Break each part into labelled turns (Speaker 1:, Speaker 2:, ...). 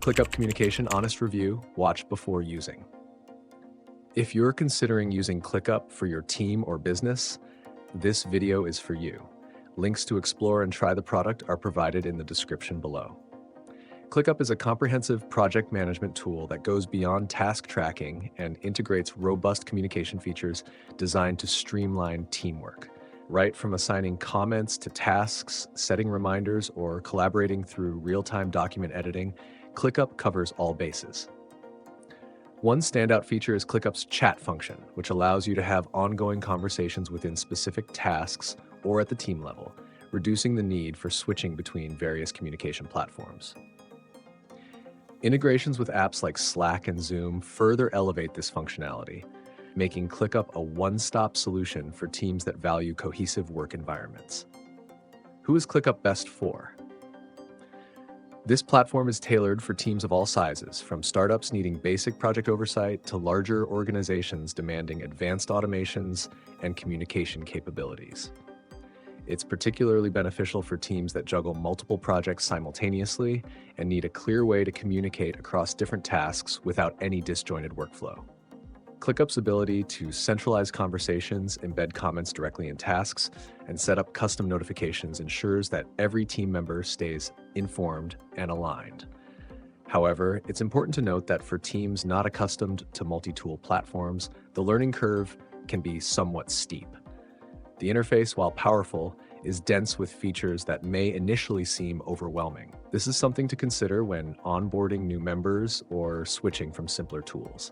Speaker 1: ClickUp Communication Honest Review, watch before using. If you're considering using ClickUp for your team or business, this video is for you. Links to explore and try the product are provided in the description below. ClickUp is a comprehensive project management tool that goes beyond task tracking and integrates robust communication features designed to streamline teamwork. Right from assigning comments to tasks, setting reminders, or collaborating through real-time document editing, ClickUp covers all bases. One standout feature is ClickUp's chat function, which allows you to have ongoing conversations within specific tasks or at the team level, reducing the need for switching between various communication platforms. Integrations with apps like Slack and Zoom further elevate this functionality, making ClickUp a one-stop solution for teams that value cohesive work environments. Who is ClickUp best for? This platform is tailored for teams of all sizes, from startups needing basic project oversight to larger organizations demanding advanced automations and communication capabilities. It's particularly beneficial for teams that juggle multiple projects simultaneously and need a clear way to communicate across different tasks without any disjointed workflow. ClickUp's ability to centralize conversations, embed comments directly in tasks, and set up custom notifications ensures that every team member stays informed and aligned. However, it's important to note that for teams not accustomed to multi-tool platforms, the learning curve can be somewhat steep. The interface, while powerful, is dense with features that may initially seem overwhelming. This is something to consider when onboarding new members or switching from simpler tools.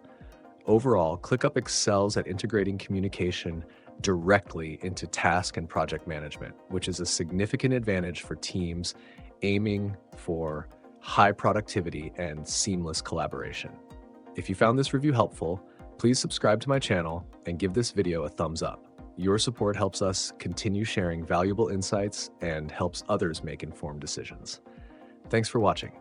Speaker 1: Overall, ClickUp excels at integrating communication directly into task and project management, which is a significant advantage for teams aiming for high productivity and seamless collaboration. If you found this review helpful, please subscribe to my channel and give this video a thumbs up. Your support helps us continue sharing valuable insights and helps others make informed decisions. Thanks for watching.